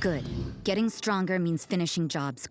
Good. Getting stronger means finishing jobs.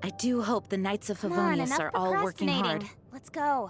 I do hope the Knights of Come on, Favonius enough are all working hard. procrastinating. Let's go.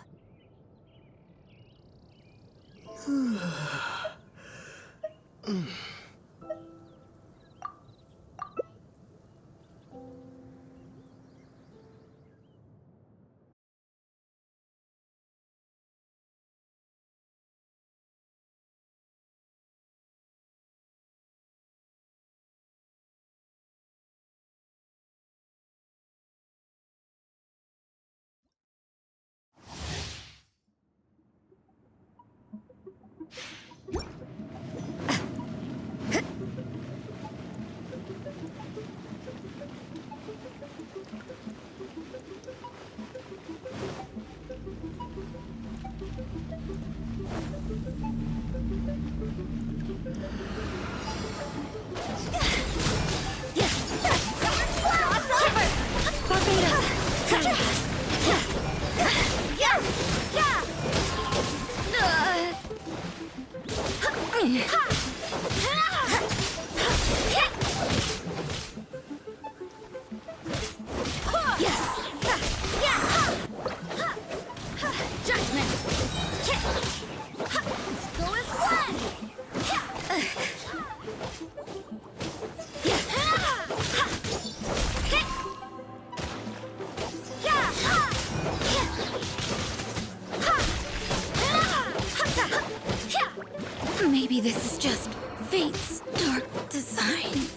Maybe this is just fate's dark design.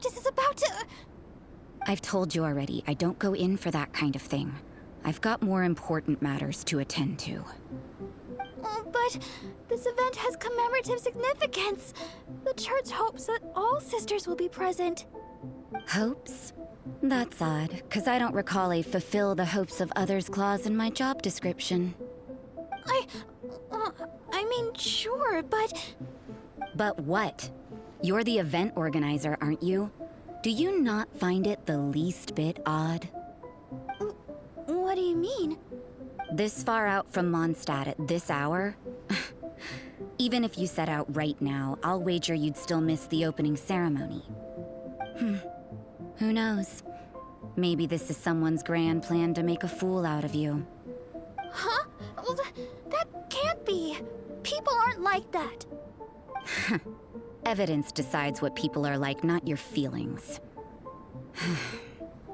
practice is about to... I've told you already, I don't go in for that kind of thing. I've got more important matters to attend to. But this event has commemorative significance. The church hopes that all sisters will be present. Hopes? That's odd, because I don't recall a fulfill the hopes of others clause in my job description. I mean, sure, but... But what? You're the event organizer, aren't you? Do you not find it the least bit odd? What do you mean? This far out from Mondstadt at this hour? Even if you set out right now, I'll wager you'd still miss the opening ceremony. Who knows? Maybe this is someone's grand plan to make a fool out of you. Huh? Well, that can't be. People aren't like that. Evidence decides what people are like, not your feelings.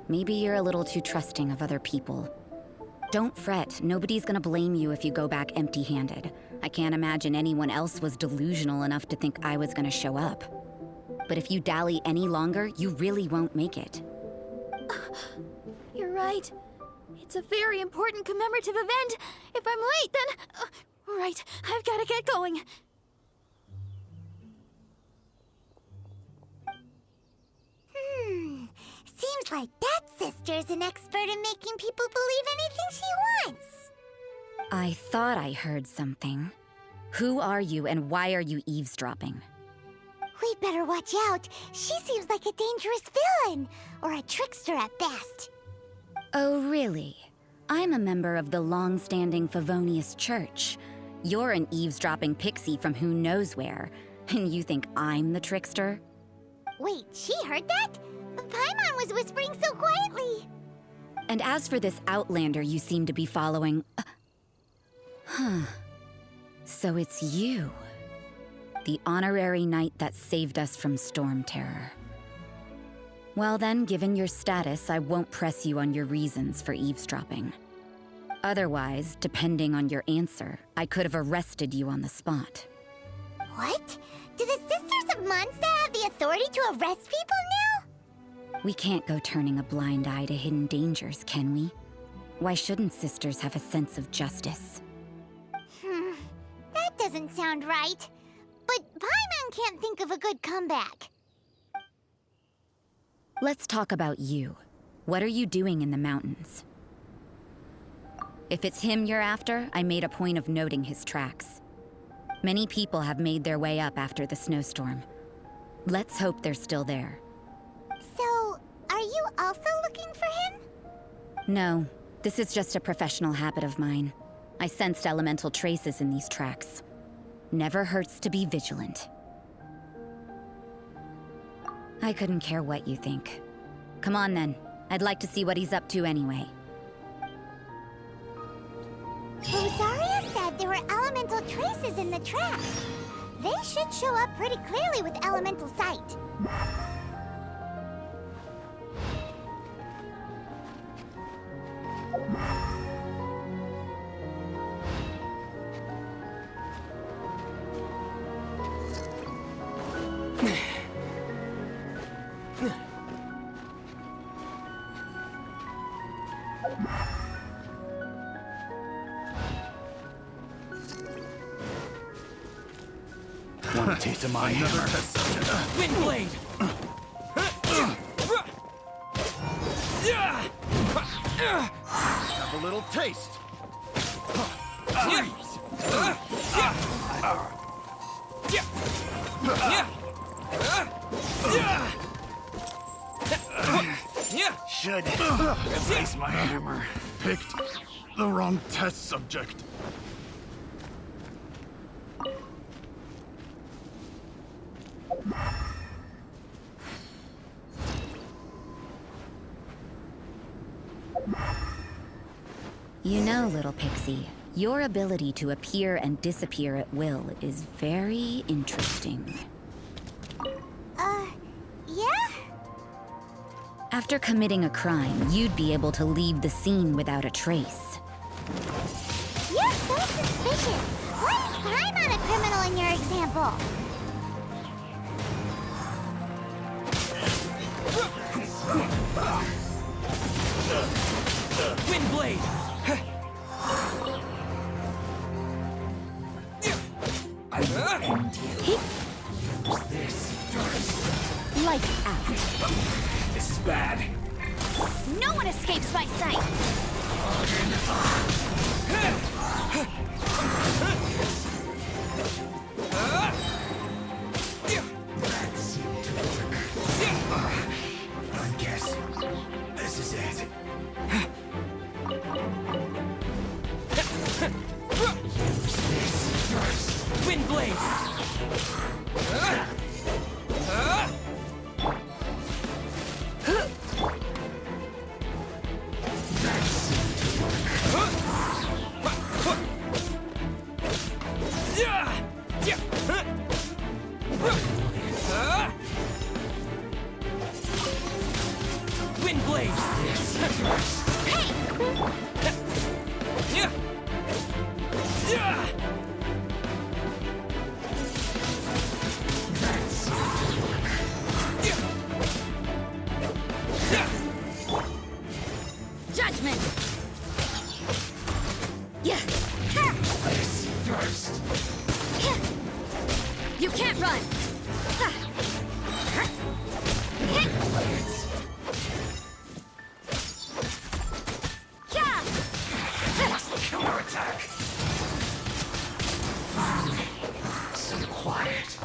Maybe you're a little too trusting of other people. Don't fret, nobody's gonna blame you if you go back empty-handed. I can't imagine anyone else was delusional enough to think I was gonna show up. But if you dally any longer, you really won't make it. You're right. It's a very important commemorative event. If I'm late, then... right, I've gotta get going. Seems like that sister's an expert in making people believe anything she wants. I thought I heard something. Who are you and why are you eavesdropping? We'd better watch out. She seems like a dangerous villain, or a trickster at best. Oh, really? I'm a member of the long-standing Favonius Church. You're an eavesdropping pixie from who knows where, and you think I'm the trickster? Wait, she heard that? Paimon was whispering so quietly. And as for this outlander you seem to be following... So it's you. The honorary knight that saved us from storm terror. Well then, given your status, I won't press you on your reasons for eavesdropping. Otherwise, depending on your answer, I could have arrested you on the spot. What? Do the Sisters of Mondstadt have the authority to arrest people now? We can't go turning a blind eye to hidden dangers, can we? Why shouldn't sisters have a sense of justice? That doesn't sound right. But Paimon can't think of a good comeback. Let's talk about you. What are you doing in the mountains? If it's him you're after, I made a point of noting his tracks. Many people have made their way up after the snowstorm. Let's hope they're still there. So, are you also looking for him? No, this is just a professional habit of mine. I sensed elemental traces in these tracks. Never hurts to be vigilant. I couldn't care what you think. Come on then, I'd like to see what he's up to anyway. Rosaria said there were elemental traces in the tracks. They should show up pretty clearly with elemental sight. Want a taste of my hammer? Windblade! Have a little taste. Should replace my hammer. Picked the wrong test subject. You know, little pixie, your ability to appear and disappear at will is very interesting. Yeah? After committing a crime, you'd be able to leave the scene without a trace. You're so suspicious. Why is Paimon a criminal in your example? I will end you. Use this first. Lights out. This is bad. No one escapes my sight! That seemed to work. I guess this is it. Use this first. Wind blade! That seemed to work. Wind blade! This first. That seemed to work. Judgment! Yeah. This first. You can't run! Counterattack. So quiet.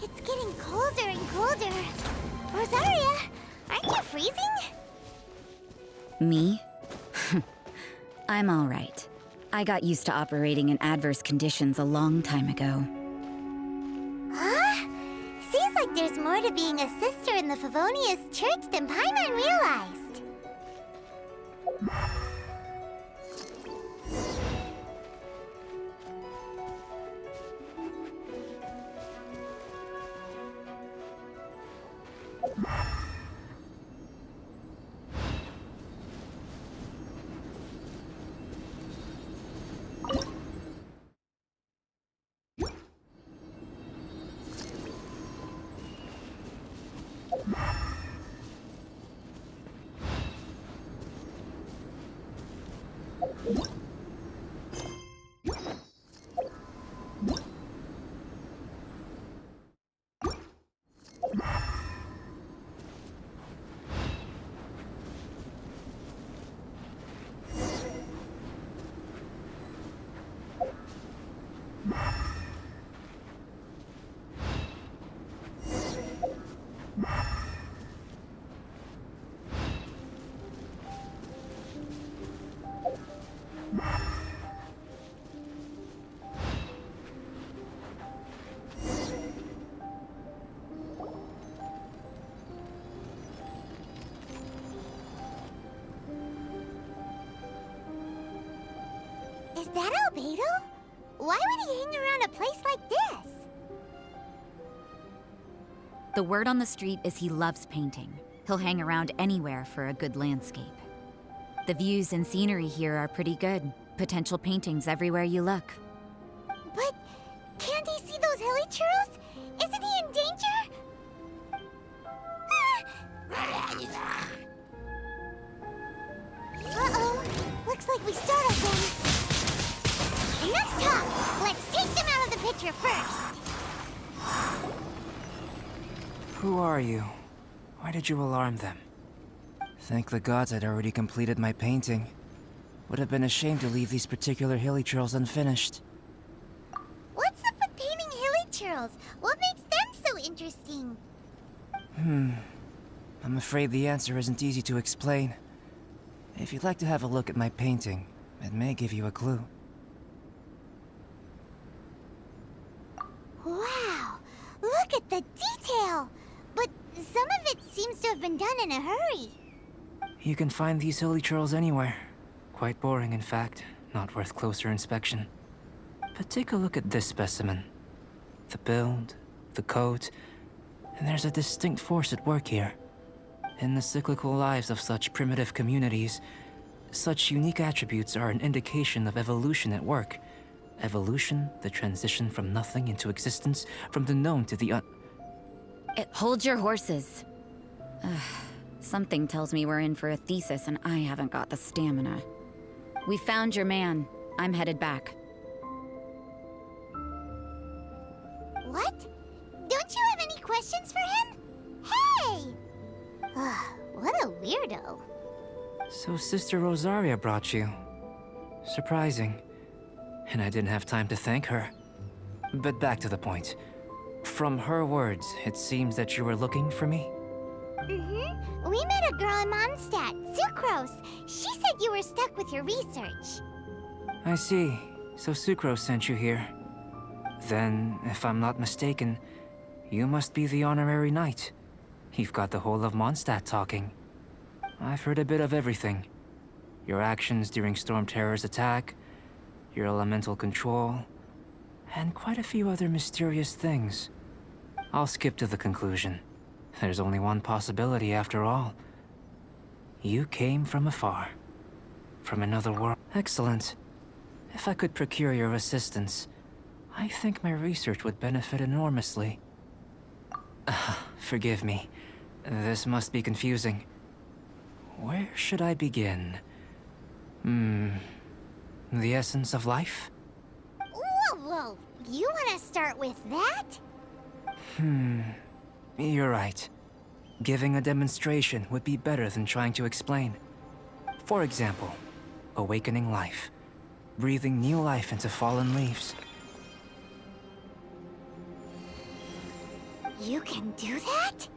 It's getting colder and colder. Rosaria, aren't you freezing? Me? I'm all right. I got used to operating in adverse conditions a long time ago. Huh? Seems like there's more to being a sister in the Favonius Church than Paimon realized. Is that Albedo? Why would he hang around a place like this? The word on the street is he loves painting. He'll hang around anywhere for a good landscape. The views and scenery here are pretty good. Potential paintings everywhere you look. But can't he see those hilichurls? Isn't he in danger? Uh-oh. Looks like we startled them. Enough talk! Let's take them out of the picture first! Who are you? Why did you alarm them? Thank the gods I'd already completed my painting. Would have been a shame to leave these particular hilichurls unfinished. What's up with painting hilichurls? What makes them so interesting? I'm afraid the answer isn't easy to explain. If you'd like to have a look at my painting, it may give you a clue. seems to have been done in a hurry. You can find these hilly churls anywhere. Quite boring, in fact. Not worth closer inspection. But take a look at this specimen. The build, the coat, and there's a distinct force at work here. In the cyclical lives of such primitive communities, such unique attributes are an indication of evolution at work. Evolution, the transition from nothing into existence, from the known to the Hold your horses. Something tells me we're in for a thesis and I haven't got the stamina. We found your man. I'm headed back. What? Don't you have any questions for him? Hey! What a weirdo. So Sister Rosaria brought you. Surprising. And I didn't have time to thank her. But back to the point. From her words, it seems that you were looking for me? Mm-hmm. We met a girl in Mondstadt, Sucrose. She said you were stuck with your research. I see. So Sucrose sent you here. Then, if I'm not mistaken, you must be the honorary knight. You've got the whole of Mondstadt talking. I've heard a bit of everything. Your actions during Storm Terror's attack, your elemental control, and quite a few other mysterious things. I'll skip to the conclusion. There's only one possibility after all. You came from afar. From another world. Excellent. If I could procure your assistance, I think my research would benefit enormously. Forgive me. This must be confusing. Where should I begin? The essence of life? Whoa. You want to start with that? You're right. Giving a demonstration would be better than trying to explain. For example, awakening life. Breathing new life into fallen leaves. You can do that?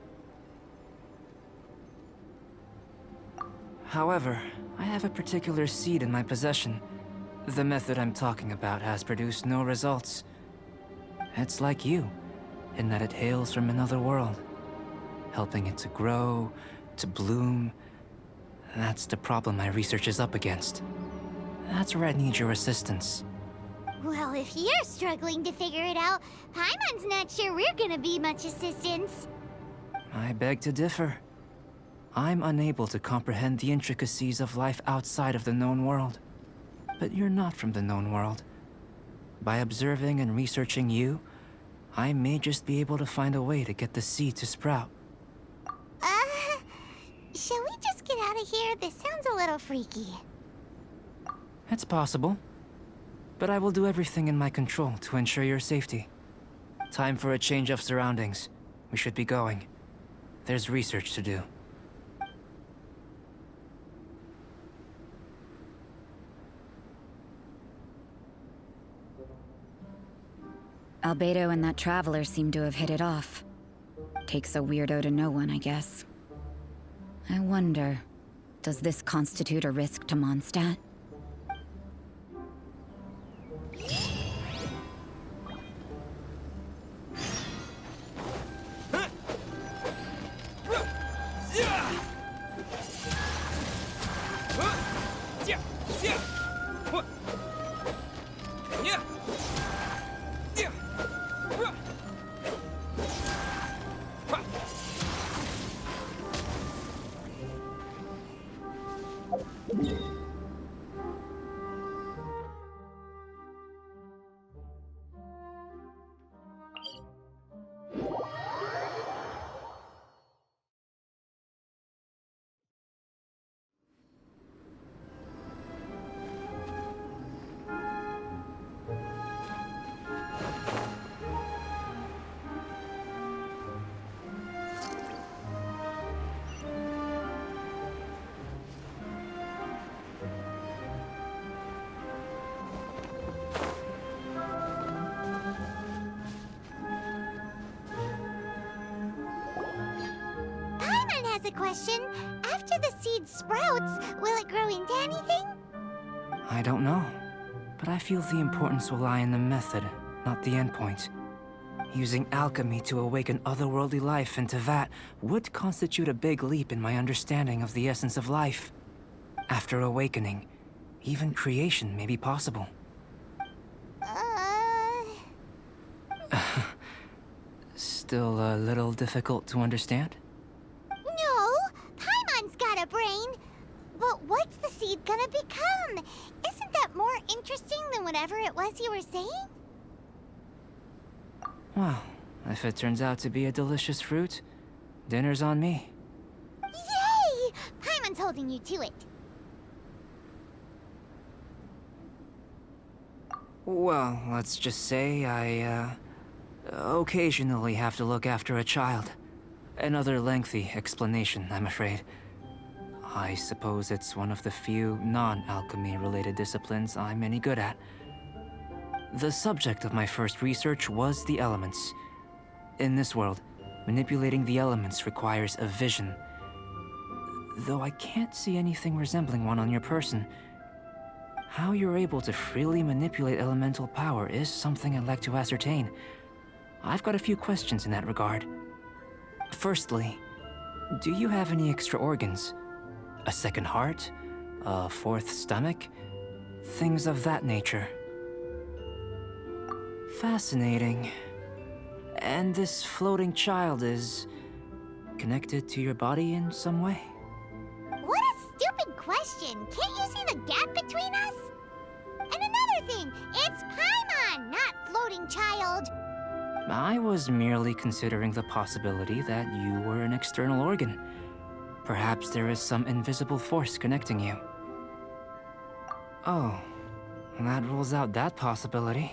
However, I have a particular seed in my possession. The method I'm talking about has produced no results. It's like you, in that it hails from another world. Helping it to grow, to bloom. That's the problem my research is up against. That's where I need your assistance. Well, if you're struggling to figure it out, Paimon's not sure we're gonna be much assistance. I beg to differ. I'm unable to comprehend the intricacies of life outside of the known world. But you're not from the known world. By observing and researching you, I may just be able to find a way to get the seed to sprout. Shall we just get out of here? This sounds a little freaky. It's possible. But I will do everything in my control to ensure your safety. Time for a change of surroundings. We should be going. There's research to do. Albedo and that traveler seem to have hit it off. Takes a weirdo to know one, I guess. I wonder, does this constitute a risk to Mondstadt? Paimon has a question. After the seed sprouts, will it grow into anything? I don't know. But I feel the importance will lie in the method, not the endpoint. Using alchemy to awaken otherworldly life in Teyvat would constitute a big leap in my understanding of the essence of life. After awakening, even creation may be possible. Still a little difficult to understand? No, Paimon's got a brain. But what's the seed gonna become? Isn't that more interesting than whatever it was you were saying? Well, if it turns out to be a delicious fruit, dinner's on me. Yay! Paimon's holding you to it. Well, let's just say I, occasionally have to look after a child. Another lengthy explanation, I'm afraid. I suppose it's one of the few non-alchemy related disciplines I'm any good at. The subject of my first research was the elements. In this world, manipulating the elements requires a vision. Though I can't see anything resembling one on your person, how you're able to freely manipulate elemental power is something I'd like to ascertain. I've got a few questions in that regard. Firstly, do you have any extra organs? A second heart? A fourth stomach? Things of that nature. Fascinating. And this floating child is connected to your body in some way? What a stupid question! Can't you see the gap between us? And another thing, it's Paimon, not floating child. I was merely considering the possibility that you were an external organ. Perhaps there is some invisible force connecting you. Oh, that rules out that possibility.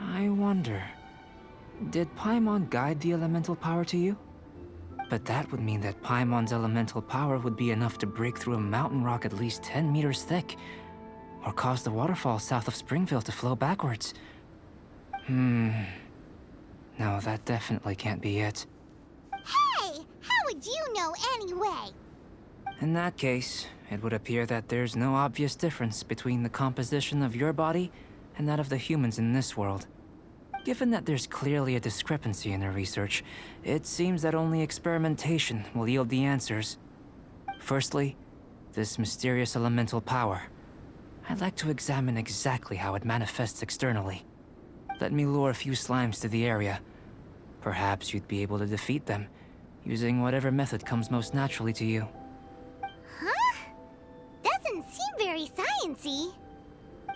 I wonder, did Paimon guide the elemental power to you? But that would mean that Paimon's elemental power would be enough to break through a mountain rock at least 10 meters thick, or cause the waterfall south of Springfield to flow backwards. No, that definitely can't be it. Hey, how would you know anyway? In that case, it would appear that there's no obvious difference between the composition of your body and that of the humans in this world. Given that there's clearly a discrepancy in their research, it seems that only experimentation will yield the answers. Firstly, this mysterious elemental power. I'd like to examine exactly how it manifests externally. Let me lure a few slimes to the area. Perhaps you'd be able to defeat them, using whatever method comes most naturally to you. Huh? Doesn't seem very sciencey.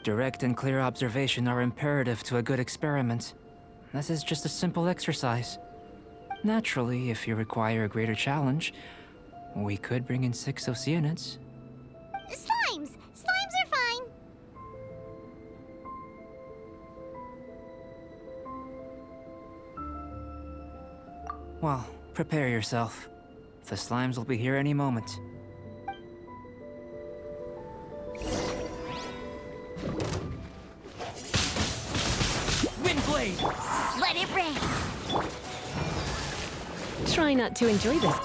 Direct and clear observation are imperative to a good experiment. This is just a simple exercise. Naturally, if you require a greater challenge, we could bring in 6 Oceanids. Slimes! Slimes are fine. Well, prepare yourself. The slimes will be here any moment. Windblade! Let it rain. Try not to enjoy this.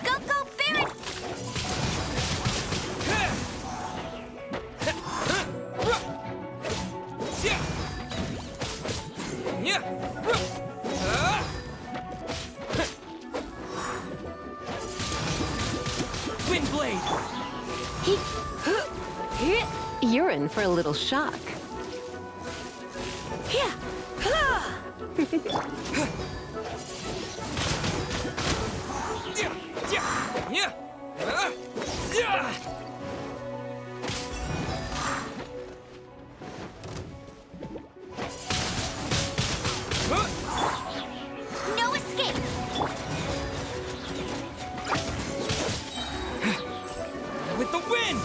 Go, go, Baron! Windblade! You're in for a little shock. No escape! With the wind!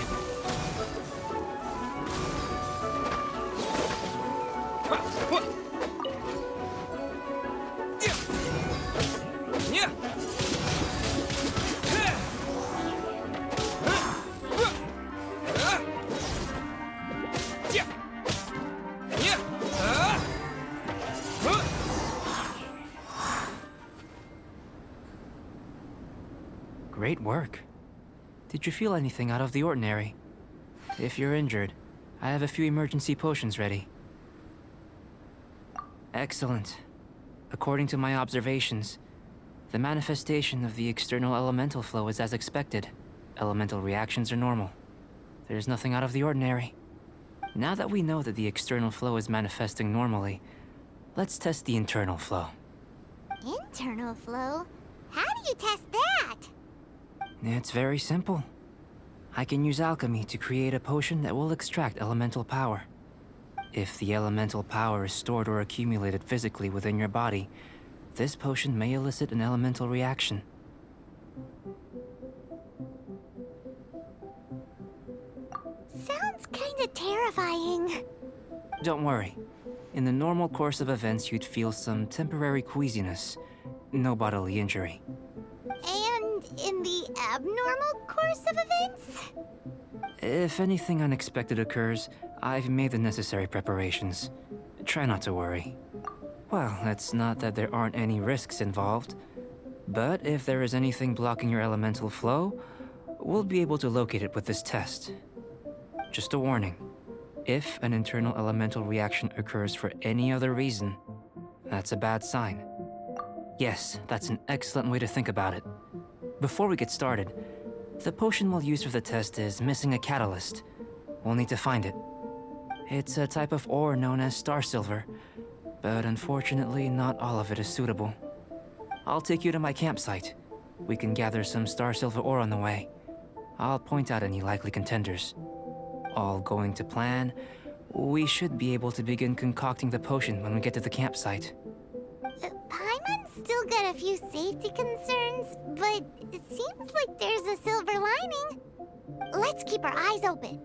Great work. Did you feel anything out of the ordinary? If you're injured, I have a few emergency potions ready. Excellent. According to my observations, the manifestation of the external elemental flow is as expected. Elemental reactions are normal. There's nothing out of the ordinary. Now that we know that the external flow is manifesting normally, let's test the internal flow. Internal flow? How do you test that? It's very simple. I can use alchemy to create a potion that will extract elemental power. If the elemental power is stored or accumulated physically within your body, this potion may elicit an elemental reaction. Sounds kinda terrifying. Don't worry. In the normal course of events, you'd feel some temporary queasiness. No bodily injury. And in the abnormal course of events? If anything unexpected occurs, I've made the necessary preparations. Try not to worry. Well, it's not that there aren't any risks involved. But if there is anything blocking your elemental flow, we'll be able to locate it with this test. Just a warning. If an internal elemental reaction occurs for any other reason, that's a bad sign. Yes, that's an excellent way to think about it. Before we get started, the potion we'll use for the test is missing a catalyst. We'll need to find it. It's a type of ore known as star silver, but unfortunately not all of it is suitable. I'll take you to my campsite. We can gather some star silver ore on the way. I'll point out any likely contenders. All going to plan, we should be able to begin concocting the potion when we get to the campsite. Paimon's still got a few safety concerns, but it seems like there's a silver lining. Let's keep our eyes open.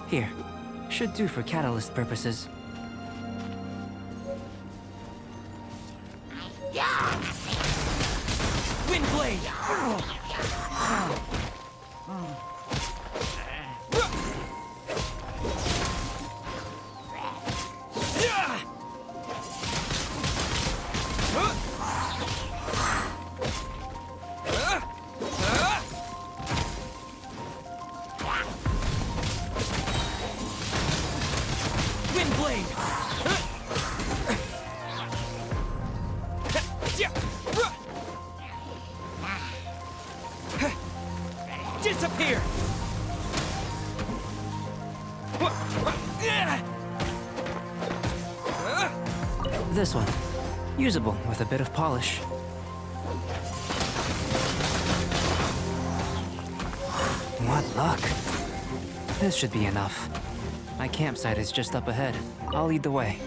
Here. Should do for catalyst purposes. Windblade! Disappear! This one. Usable with a bit of polish. What luck. This should be enough. My campsite is just up ahead. I'll lead the way.